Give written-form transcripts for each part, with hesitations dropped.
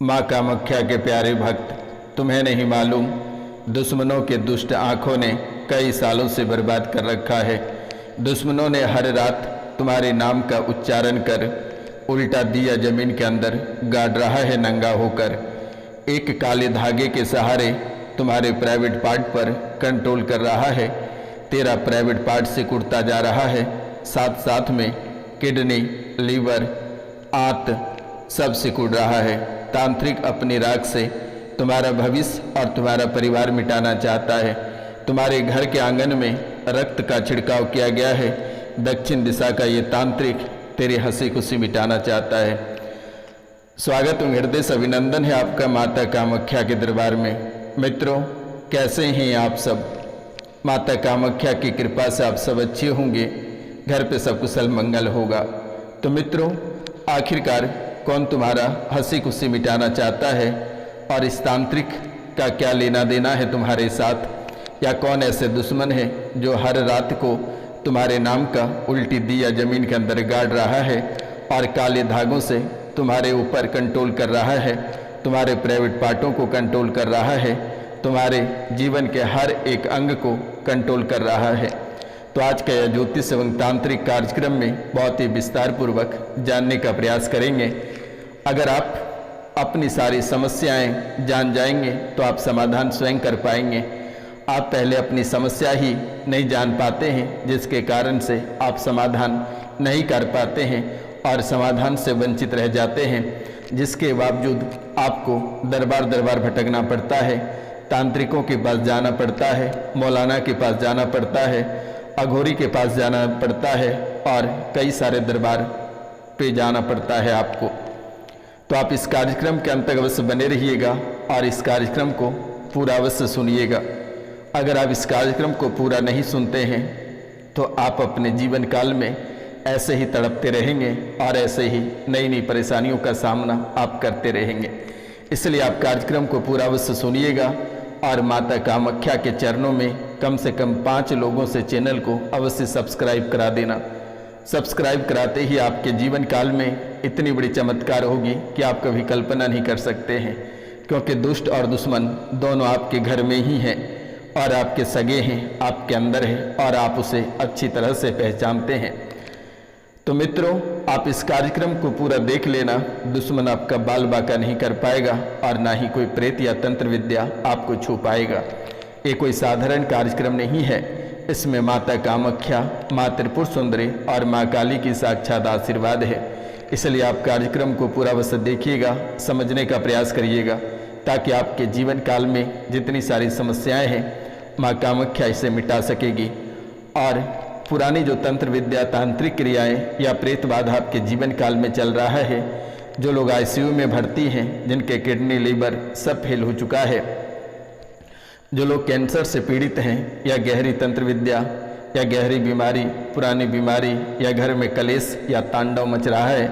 माँ कामाख्या के प्यारे भक्त, तुम्हें नहीं मालूम दुश्मनों के दुष्ट आँखों ने कई सालों से बर्बाद कर रखा है। दुश्मनों ने हर रात तुम्हारे नाम का उच्चारण कर उल्टा दिया जमीन के अंदर गाड़ रहा है नंगा होकर। एक काले धागे के सहारे तुम्हारे प्राइवेट पार्ट पर कंट्रोल कर रहा है। तेरा प्राइवेट पार्ट से कुड़ता जा रहा है, साथ साथ में किडनी, लीवर, आंत सब सिकुड़ रहा है। तांत्रिक अपनी राख से तुम्हारा भविष्य और तुम्हारा परिवार मिटाना चाहता है। तुम्हारे घर के आंगन में रक्त का छिड़काव किया गया है। दक्षिण दिशा का ये तांत्रिक तेरी हंसी खुशी मिटाना चाहता है। स्वागत एवं हृदय से अभिनंदन है आपका माता कामाख्या के दरबार में। मित्रों, कैसे हैं आप सब? माता कामाख्या की कृपा से आप सब अच्छे होंगे, घर पे सब कुशल मंगल होगा। तो मित्रों, आखिरकार कौन तुम्हारा हंसी खुशी मिटाना चाहता है और इस तांत्रिक का क्या लेना देना है तुम्हारे साथ? या कौन ऐसे दुश्मन है जो हर रात को तुम्हारे नाम का उल्टी दिया जमीन के अंदर गाड़ रहा है और काले धागों से तुम्हारे ऊपर कंट्रोल कर रहा है, तुम्हारे प्राइवेट पार्टों को कंट्रोल कर रहा है, तुम्हारे जीवन के हर एक अंग को कंट्रोल कर रहा है? तो आज का यह ज्योतिष एवं तांत्रिक कार्यक्रम में बहुत ही विस्तार पूर्वक जानने का प्रयास करेंगे। अगर आप अपनी सारी समस्याएं जान जाएंगे तो आप समाधान स्वयं कर पाएंगे। आप पहले अपनी समस्या ही नहीं जान पाते हैं, जिसके कारण से आप समाधान नहीं कर पाते हैं और समाधान से वंचित रह जाते हैं, जिसके बावजूद आपको दरबार दरबार भटकना पड़ता है, तांत्रिकों के पास जाना पड़ता है, मौलाना के पास जाना पड़ता है, अघोरी के पास जाना पड़ता है और कई सारे दरबार पे जाना पड़ता है आपको। तो आप इस कार्यक्रम के अंत तक अवश्य बने रहिएगा और इस कार्यक्रम को पूरा अवश्य सुनिएगा। अगर आप इस कार्यक्रम को पूरा नहीं सुनते हैं तो आप अपने जीवन काल में ऐसे ही तड़पते रहेंगे और ऐसे ही नई नई परेशानियों का सामना आप करते रहेंगे। इसलिए आप कार्यक्रम को पूरा अवश्य सुनिएगा और माता कामाख्या के चरणों में कम से कम 5 लोगों से चैनल को अवश्य सब्सक्राइब करा देना। सब्सक्राइब कराते ही आपके जीवन काल में इतनी बड़ी चमत्कार होगी कि आप कभी कल्पना नहीं कर सकते हैं, क्योंकि दुष्ट और दुश्मन दोनों आपके घर में ही हैं और आपके सगे हैं, आपके अंदर है और आप उसे अच्छी तरह से पहचानते हैं। तो मित्रों, आप इस कार्यक्रम को पूरा देख लेना। दुश्मन आपका बाल बाका नहीं कर पाएगा और ना ही कोई प्रेत या तंत्र विद्या आपको छू पाएगा। ये कोई साधारण कार्यक्रम नहीं है। इसमें माता कामाख्या, माँ त्रिपुर सुंदरी और माँ काली की साक्षात आशीर्वाद है। इसलिए आप कार्यक्रम को पूरा अवश्य देखिएगा, समझने का प्रयास करिएगा, ताकि आपके जीवन काल में जितनी सारी समस्याएं हैं माँ कामाख्या इसे मिटा सकेगी। और पुरानी जो तंत्र विद्या, तांत्रिक क्रियाएं या प्रेत बाधा आपके जीवन काल में चल रहा है, जो लोग आईसीयू में भर्ती हैं, जिनके किडनी, लीवर सब फेल हो चुका है, जो लोग कैंसर से पीड़ित हैं या गहरी तंत्र विद्या या गहरी बीमारी, पुरानी बीमारी या घर में कलेश या तांडव मच रहा है,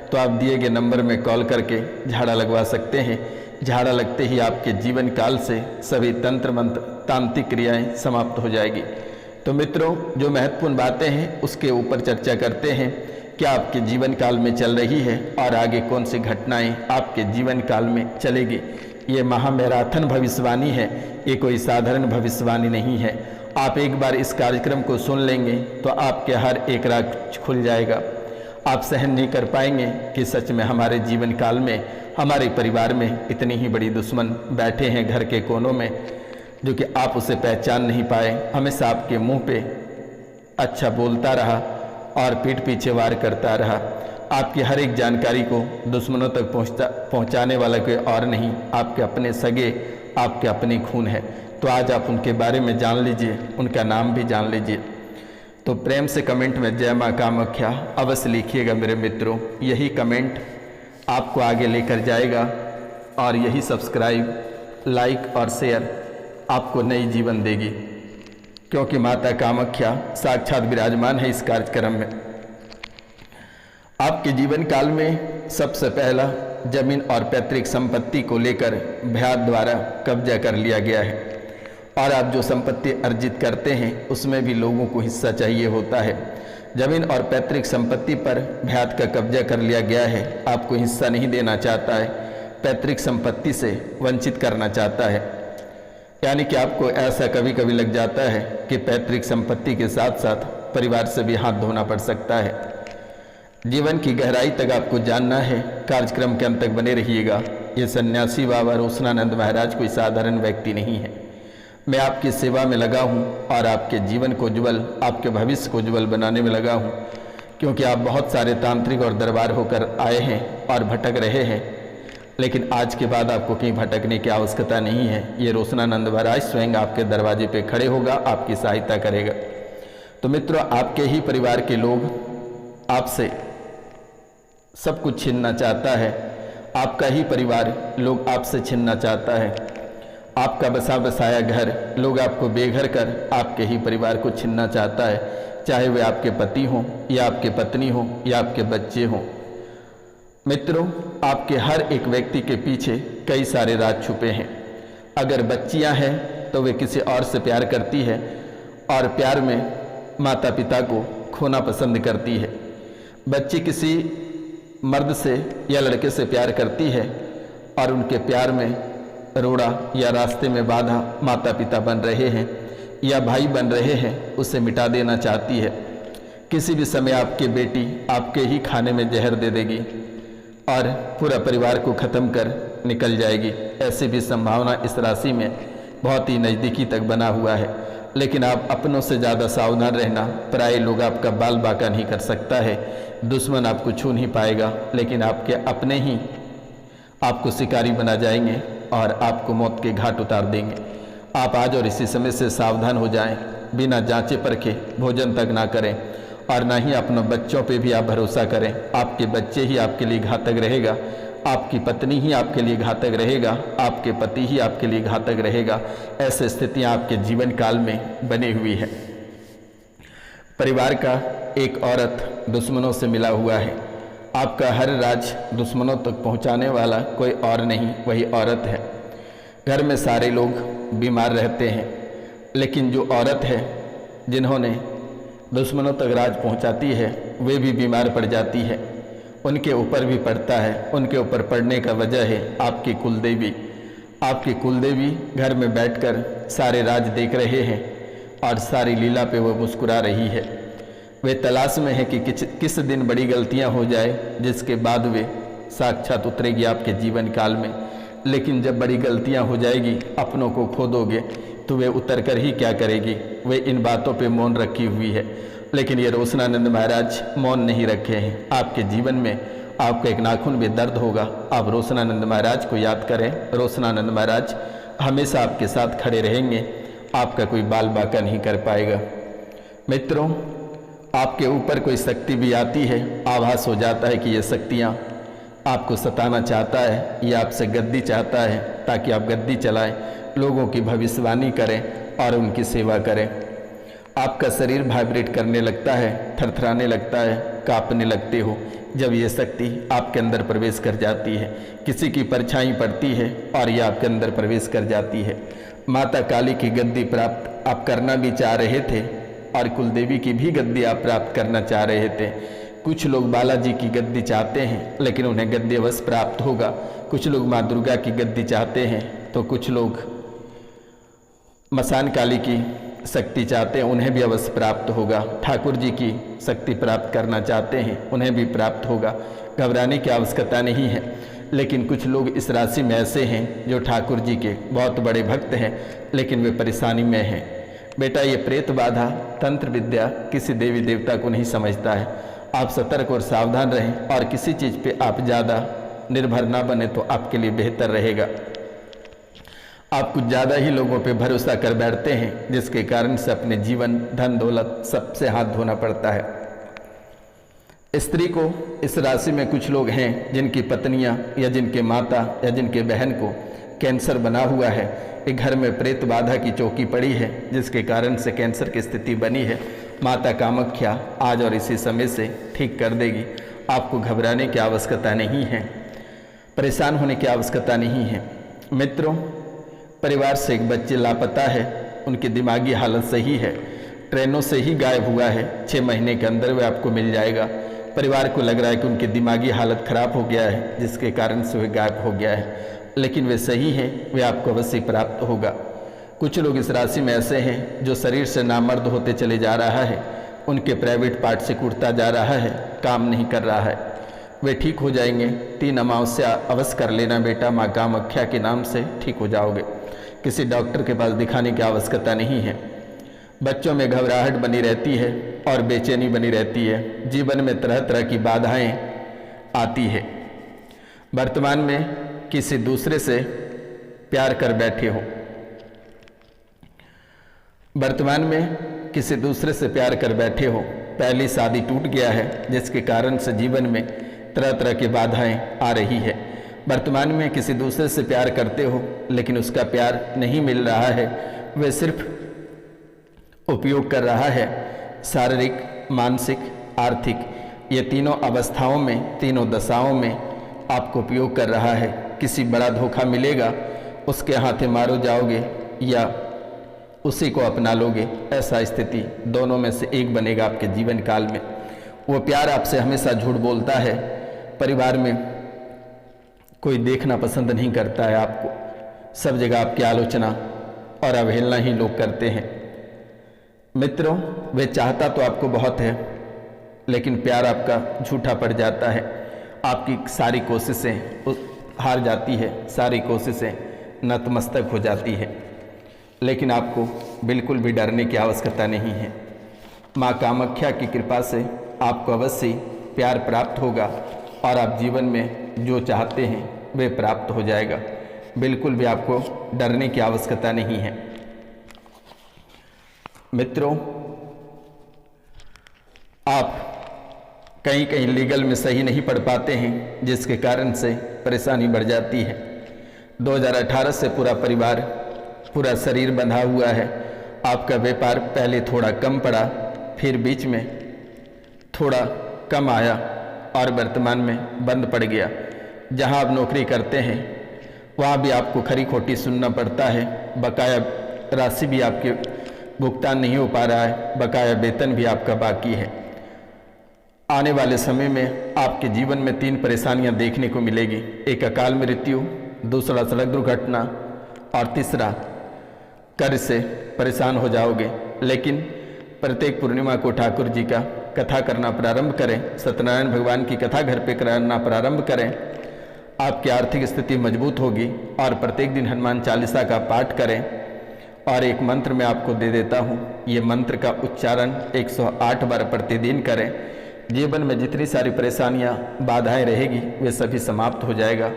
तो आप दिए गए नंबर में कॉल करके झाड़ा लगवा सकते हैं। झाड़ा लगते ही आपके जीवन काल से सभी तंत्र मंत्र, तांत्रिक क्रियाएं समाप्त हो जाएगी। तो मित्रों, जो महत्वपूर्ण बातें हैं उसके ऊपर चर्चा करते हैं। क्या आपके जीवन काल में चल रही है और आगे कौन सी घटनाएं आपके जीवन काल में चलेगी? ये महामैराथन भविष्यवाणी है, ये कोई साधारण भविष्यवाणी नहीं है। आप एक बार इस कार्यक्रम को सुन लेंगे तो आपके हर एक राज खुल जाएगा। आप सहन नहीं कर पाएंगे कि सच में हमारे जीवन काल में, हमारे परिवार में इतनी ही बड़ी दुश्मन बैठे हैं घर के कोनों में, जो कि आप उसे पहचान नहीं पाए। हमेशा आपके मुंह पे अच्छा बोलता रहा और पीठ पीछे वार करता रहा। आपकी हर एक जानकारी को दुश्मनों तक पहुंचाने वाला कोई और नहीं, आपके अपने सगे, आपके अपने खून है। तो आज आप उनके बारे में जान लीजिए, उनका नाम भी जान लीजिए। तो प्रेम से कमेंट में जय माँ कामाख्या अवश्य लिखिएगा मेरे मित्रों। यही कमेंट आपको आगे लेकर जाएगा और यही सब्सक्राइब, लाइक और शेयर आपको नई जीवन देगी, क्योंकि माता कामाख्या साक्षात विराजमान है इस कार्यक्रम में। आपके जीवन काल में सबसे पहला जमीन और पैतृक संपत्ति को लेकर भ्यात द्वारा कब्जा कर लिया गया है और आप जो संपत्ति अर्जित करते हैं उसमें भी लोगों को हिस्सा चाहिए होता है। जमीन और पैतृक संपत्ति पर भ्यात का कब्जा कर लिया गया है, आपको हिस्सा नहीं देना चाहता है। पैतृक संपत्ति से वंचित करना चाहता है। यानी कि आपको ऐसा कभी कभी लग जाता है कि पैतृक संपत्ति के साथ साथ परिवार से भी हाथ धोना पड़ सकता है। जीवन की गहराई तक आपको जानना है, कार्यक्रम के अंत तक बने रहिएगा। ये सन्यासी बाबा रोशनानंद महाराज कोई साधारण व्यक्ति नहीं है। मैं आपकी सेवा में लगा हूँ और आपके जीवन को उज्ज्वल, आपके भविष्य को उज्ज्वल बनाने में लगा हूँ, क्योंकि आप बहुत सारे तांत्रिक और दरबार होकर आए हैं और भटक रहे हैं, लेकिन आज के बाद आपको कहीं भटकने की आवश्यकता नहीं है। ये रोशनानंद महाराज स्वयं आपके दरवाजे पे खड़े होगा, आपकी सहायता करेगा। तो मित्रों, आपके ही परिवार के लोग आपसे सब कुछ छीनना चाहता है, आपका ही परिवार लोग आपसे छीनना चाहता है, आपका बसा बसाया घर लोग आपको बेघर कर आपके ही परिवार को छीनना चाहता है, चाहे वे आपके पति हों या आपके पत्नी हों या आपके बच्चे हों। मित्रों, आपके हर एक व्यक्ति के पीछे कई सारे राज छुपे हैं। अगर बच्चियां हैं तो वे किसी और से प्यार करती है और प्यार में माता पिता को खोना पसंद करती है। बच्ची किसी मर्द से या लड़के से प्यार करती है और उनके प्यार में रोड़ा या रास्ते में बाधा माता पिता बन रहे हैं या भाई बन रहे हैं, उसे मिटा देना चाहती है। किसी भी समय आपकी बेटी आपके ही खाने में जहर दे देगी और पूरा परिवार को ख़त्म कर निकल जाएगी। ऐसी भी संभावना इस राशि में बहुत ही नज़दीकी तक बना हुआ है। लेकिन आप अपनों से ज़्यादा सावधान रहना। पराये लोग आपका बाल बाका नहीं कर सकता है, दुश्मन आपको छू नहीं पाएगा, लेकिन आपके अपने ही आपको शिकारी बना जाएंगे और आपको मौत के घाट उतार देंगे। आप आज और इसी समय से सावधान हो जाएं। बिना जांचे परखे भोजन तक ना करें और ना ही अपने बच्चों पे भी आप भरोसा करें। आपके बच्चे ही आपके लिए घातक रहेगा, आपकी पत्नी ही आपके लिए घातक रहेगा, आपके पति ही आपके लिए घातक रहेगा। ऐसी स्थितियां आपके जीवन काल में बनी हुई है। परिवार का एक औरत दुश्मनों से मिला हुआ है। आपका हर राज दुश्मनों तक पहुंचाने वाला कोई और नहीं, वही औरत है। घर में सारे लोग बीमार रहते हैं, लेकिन जो औरत है जिन्होंने दुश्मनों तक राज पहुंचाती है, वे भी बीमार पड़ जाती है। उनके ऊपर भी पड़ता है। उनके ऊपर पड़ने का वजह है आपकी कुलदेवी। आपकी कुलदेवी घर में बैठकर सारे राज देख रहे हैं और सारी लीला पे वो मुस्कुरा रही है। वे तलाश में है कि किस दिन बड़ी गलतियां हो जाए जिसके बाद वे साक्षात उतरेगी आपके जीवन काल में। लेकिन जब बड़ी गलतियां हो जाएगी, अपनों को खो दोगे, तो वे उतर कर ही क्या करेगी। वे इन बातों पे मौन रखी हुई है, लेकिन ये रोशनानंद महाराज मौन नहीं रखे हैं। आपके जीवन में आपका एक नाखून में दर्द होगा, आप रोशनानंद महाराज को याद करें। रोशनानंद महाराज हमेशा आपके साथ खड़े रहेंगे, आपका कोई बाल बाका नहीं कर पाएगा। मित्रों, आपके ऊपर कोई शक्ति भी आती है, आभास हो जाता है कि ये शक्तियाँ आपको सताना चाहता है, ये आपसे गद्दी चाहता है ताकि आप गद्दी चलाएं, लोगों की भविष्यवाणी करें और उनकी सेवा करें। आपका शरीर वाइब्रेट करने लगता है, थरथराने लगता है, कांपने लगते हो जब ये शक्ति आपके अंदर प्रवेश कर जाती है। किसी की परछाई पड़ती है और ये आपके अंदर प्रवेश कर जाती है। माता काली की गद्दी प्राप्त आप करना भी चाह रहे थे और कुलदेवी की भी गद्दी आप प्राप्त करना चाह रहे थे। कुछ लोग बालाजी की गद्दी चाहते हैं, लेकिन उन्हें गद्दी अवश्य प्राप्त होगा। कुछ लोग माँ दुर्गा की गद्दी चाहते हैं, तो कुछ लोग मसान काली की शक्ति चाहते हैं, उन्हें भी अवश्य प्राप्त होगा। ठाकुर जी की शक्ति प्राप्त करना चाहते हैं, उन्हें भी प्राप्त होगा। घबराने की आवश्यकता नहीं है। लेकिन कुछ लोग इस राशि में ऐसे हैं जो ठाकुर जी के बहुत बड़े भक्त हैं, लेकिन वे परेशानी में हैं। बेटा, ये प्रेत बाधा तंत्र विद्या किसी देवी देवता को नहीं समझता है। आप सतर्क और सावधान रहें और किसी चीज़ पे आप ज़्यादा निर्भर ना बने तो आपके लिए बेहतर रहेगा। आप कुछ ज़्यादा ही लोगों पे भरोसा कर बैठते हैं, जिसके कारण से अपने जीवन, धन, दौलत सबसे हाथ धोना पड़ता है। स्त्री को इस राशि में कुछ लोग हैं जिनकी पत्नियां या जिनके माता या जिनके बहन को कैंसर बना हुआ है। एक घर में प्रेत बाधा की चौकी पड़ी है, जिसके कारण से कैंसर की स्थिति बनी है। माता कामाख्या आज और इसी समय से ठीक कर देगी। आपको घबराने की आवश्यकता नहीं है, परेशान होने की आवश्यकता नहीं है। मित्रों, परिवार से एक बच्चे लापता है, उनकी दिमागी हालत सही है, ट्रेनों से ही गायब हुआ है। 6 महीने के अंदर वह आपको मिल जाएगा। परिवार को लग रहा है कि उनकी दिमागी हालत खराब हो गया है, जिसके कारण से वे गायब हो गया है, लेकिन वे सही है, वे आपको अवश्य प्राप्त होगा। कुछ लोग इस राशि में ऐसे हैं जो शरीर से नामर्द होते चले जा रहा है, उनके प्राइवेट पार्ट से टूटता जा रहा है, काम नहीं कर रहा है। वे ठीक हो जाएंगे। 3 अमावस्या अवश्य कर लेना बेटा, माँ कामाख्या के नाम से ठीक हो जाओगे। किसी डॉक्टर के पास दिखाने की आवश्यकता नहीं है। बच्चों में घबराहट बनी रहती है और बेचैनी बनी रहती है। जीवन में तरह तरह की बाधाएं आती है। वर्तमान में किसी दूसरे से प्यार कर बैठे हो, वर्तमान में किसी दूसरे से प्यार कर बैठे हो, पहली शादी टूट गया है, जिसके कारण से जीवन में तरह तरह की बाधाएं आ रही है। वर्तमान में किसी दूसरे से प्यार करते हो, लेकिन उसका प्यार नहीं मिल रहा है, वह सिर्फ उपयोग कर रहा है। शारीरिक, मानसिक, आर्थिक, ये तीनों अवस्थाओं में, तीनों दशाओं में आपको उपयोग कर रहा है। किसी बड़ा धोखा मिलेगा, उसके हाथे मारो जाओगे या उसी को अपना लोगे, ऐसा स्थिति दोनों में से एक बनेगा आपके जीवन काल में। वो प्यार आपसे हमेशा झूठ बोलता है। परिवार में कोई देखना पसंद नहीं करता है आपको, सब जगह आपकी आलोचना और अवहेलना ही लोग करते हैं। मित्रों, वे चाहता तो आपको बहुत है, लेकिन प्यार आपका झूठा पड़ जाता है। आपकी सारी कोशिशें हार जाती है, सारी कोशिशें नतमस्तक हो जाती है। लेकिन आपको बिल्कुल भी डरने की आवश्यकता नहीं है। माँ कामाख्या की कृपा से आपको अवश्य प्यार प्राप्त होगा और आप जीवन में जो चाहते हैं वे प्राप्त हो जाएगा। बिल्कुल भी आपको डरने की आवश्यकता नहीं है। मित्रों, आप कहीं कहीं लीगल में सही नहीं पढ़ पाते हैं, जिसके कारण से परेशानी बढ़ जाती है। 2018 से पूरा परिवार, पूरा शरीर बंधा हुआ है। आपका व्यापार पहले थोड़ा कम पड़ा, फिर बीच में थोड़ा कम आया और वर्तमान में बंद पड़ गया। जहां आप नौकरी करते हैं वहां भी आपको खरी खोटी सुनना पड़ता है। बकाया राशि भी आपके भुगतान नहीं हो पा रहा है, बकाया वेतन भी आपका बाकी है। आने वाले समय में आपके जीवन में 3 परेशानियां देखने को मिलेगी। एक अकाल मृत्यु, दूसरा सड़क दुर्घटना और तीसरा कर्ज से परेशान हो जाओगे। लेकिन प्रत्येक पूर्णिमा को ठाकुर जी का कथा करना प्रारंभ करें, सत्यनारायण भगवान की कथा घर पे करना प्रारंभ करें। आपकी आर्थिक स्थिति मजबूत होगी। और प्रत्येक दिन हनुमान चालीसा का पाठ करें। और एक मंत्र मैं आपको दे देता हूँ, ये मंत्र का उच्चारण 108 बार प्रतिदिन करें। जीवन में जितनी सारी परेशानियाँ, बाधाएं रहेगी, वे सभी समाप्त हो जाएगा।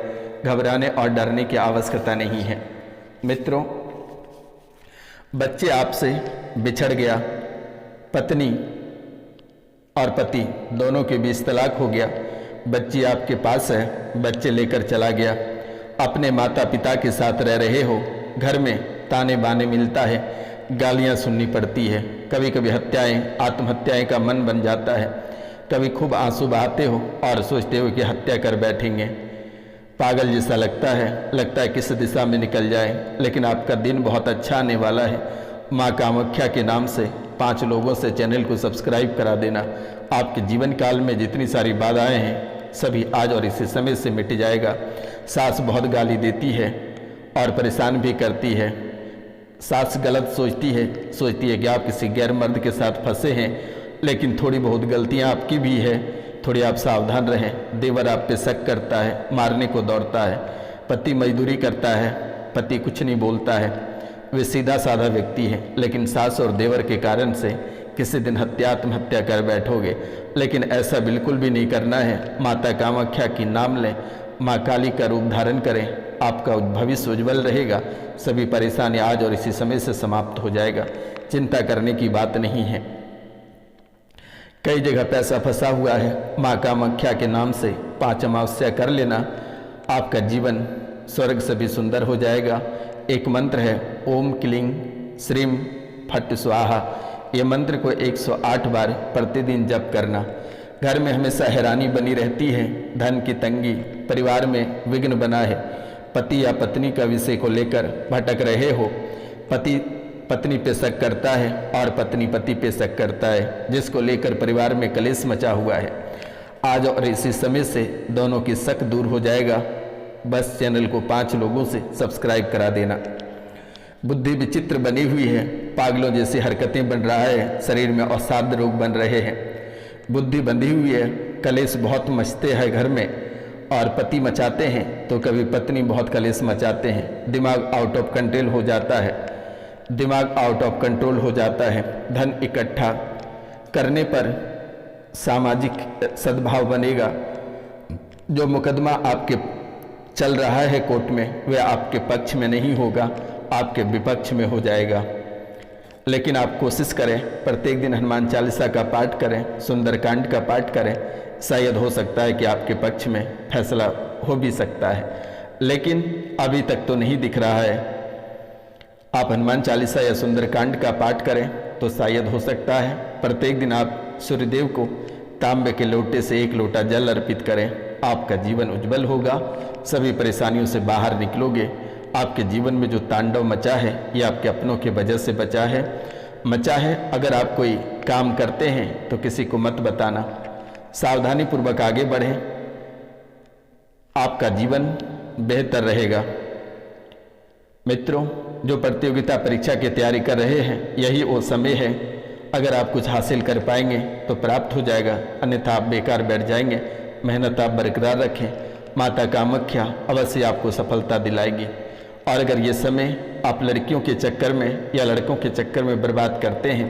घबराने और डरने की आवश्यकता नहीं है। मित्रों, बच्चे आपसे बिछड़ गया, पत्नी और पति दोनों के बीच तलाक हो गया, बच्ची आपके पास है, बच्चे लेकर चला गया, अपने माता पिता के साथ रह रहे हो, घर में ताने बाने मिलता है, गालियां सुननी पड़ती है, कभी कभी हत्याएं, आत्महत्याएं का मन बन जाता है, कभी खूब आंसू बहाते हो और सोचते हो कि हत्या कर बैठेंगे। पागल जैसा लगता है किस दिशा में निकल जाए। लेकिन आपका दिन बहुत अच्छा आने वाला है। माँ कामाख्या के नाम से 5 लोगों से चैनल को सब्सक्राइब करा देना। आपके जीवन काल में जितनी सारी बाधाएं हैं सभी आज और इसी समय से मिट जाएगा। सास बहुत गाली देती है और परेशान भी करती है। सास गलत सोचती है कि आप किसी गैर मर्द के साथ फंसे हैं, लेकिन थोड़ी बहुत गलतियां आपकी भी है, थोड़ी आप सावधान रहें। देवर आप पे शक करता है, मारने को दौड़ता है, पति मजदूरी करता है, पति कुछ नहीं बोलता है, वे सीधा साधा व्यक्ति है, लेकिन सास और देवर के कारण से किसी दिन आत्महत्या कर बैठोगे। लेकिन ऐसा बिल्कुल भी नहीं करना है। माता कामाख्या की नाम लें, माँ काली का रूप धारण करें, आपका भविष्य उज्जवल रहेगा। सभी परेशानी आज और इसी समय से समाप्त हो जाएगा। चिंता करने की बात नहीं है। कई जगह पैसा फंसा हुआ है, माँ कामाख्या के नाम से 5 अमावस्या कर लेना, आपका जीवन स्वर्ग से भी सुंदर हो जाएगा। एक मंत्र है, ओम क्लीं श्रीम फट स्वाहा। ये मंत्र को 108 बार प्रतिदिन जप करना। घर में हमेशा हैरानी बनी रहती है, धन की तंगी, परिवार में विघ्न बना है, पति या पत्नी का विषय को लेकर भटक रहे हो, पति पत्नी पे शक करता है और पत्नी पति पे शक करता है, जिसको लेकर परिवार में कलेश मचा हुआ है। आज और इसी समय से दोनों की शक दूर हो जाएगा। बस चैनल को 5 लोगों से सब्सक्राइब करा देना। बुद्धि विचित्र बनी हुई है, पागलों जैसी हरकतें बन रहा है, शरीर में अवसाद रोग बन रहे हैं, बुद्धि बंधी हुई है, कलेश बहुत मचते हैं घर में, और पति मचाते हैं तो कभी पत्नी बहुत कलेश मचाते हैं। दिमाग आउट ऑफ कंट्रोल हो जाता है, दिमाग आउट ऑफ कंट्रोल हो जाता है। धन इकट्ठा करने पर सामाजिक सद्भाव बनेगा। जो मुकदमा आपके चल रहा है कोर्ट में, वह आपके पक्ष में नहीं होगा, आपके विपक्ष में हो जाएगा। लेकिन आप कोशिश करें, प्रत्येक दिन हनुमान चालीसा का पाठ करें, सुंदरकांड का पाठ करें, शायद हो सकता है कि आपके पक्ष में फैसला हो भी सकता है। लेकिन अभी तक तो नहीं दिख रहा है। आप हनुमान चालीसा या सुंदरकांड का पाठ करें तो शायद हो सकता है। प्रत्येक दिन आप सूर्यदेव को तांबे के लोटे से 1 लोटा जल अर्पित करें, आपका जीवन उज्जवल होगा, सभी परेशानियों से बाहर निकलोगे। आपके जीवन में जो तांडव मचा है ये आपके अपनों की वजह से मचा है। अगर आप कोई काम करते हैं तो किसी को मत बताना, सावधानी पूर्वक आगे बढ़ें, आपका जीवन बेहतर रहेगा। मित्रों, जो प्रतियोगिता परीक्षा की तैयारी कर रहे हैं, यही वो समय है। अगर आप कुछ हासिल कर पाएंगे तो प्राप्त हो जाएगा, अन्यथा आप बेकार बैठ जाएंगे। मेहनत आप बरकरार रखें, माता कामाख्या अवश्य आपको सफलता दिलाएगी। और अगर ये समय आप लड़कियों के चक्कर में या लड़कों के चक्कर में बर्बाद करते हैं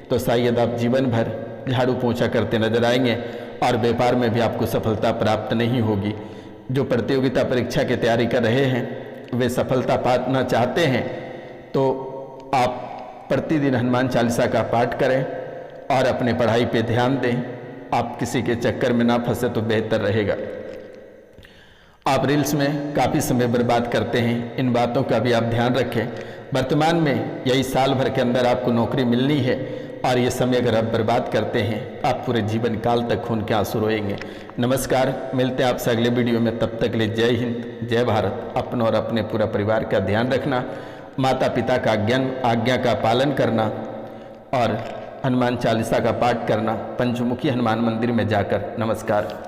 तो शायद आप जीवन भर झाड़ू पोंछा करते नजर आएंगे और व्यापार में भी आपको सफलता प्राप्त नहीं होगी। जो प्रतियोगिता परीक्षा की तैयारी कर रहे हैं वे सफलता पाना चाहते हैं तो आप प्रतिदिन हनुमान चालीसा का पाठ करें और अपने पढ़ाई पे ध्यान दें। आप किसी के चक्कर में ना फंसे तो बेहतर रहेगा। आप रील्स में काफ़ी समय बर्बाद करते हैं, इन बातों का भी आप ध्यान रखें। वर्तमान में यही साल भर के अंदर आपको नौकरी मिलनी है और ये समय अगर आप बर्बाद करते हैं आप पूरे जीवन काल तक खून के आंसू रोएंगे। नमस्कार, मिलते हैं आपसे अगले वीडियो में। तब तक के लिए जय हिंद, जय भारत। अपना और अपने पूरा परिवार का ध्यान रखना, माता पिता का आज्ञा का पालन करना और हनुमान चालीसा का पाठ करना पंचमुखी हनुमान मंदिर में जाकर। नमस्कार।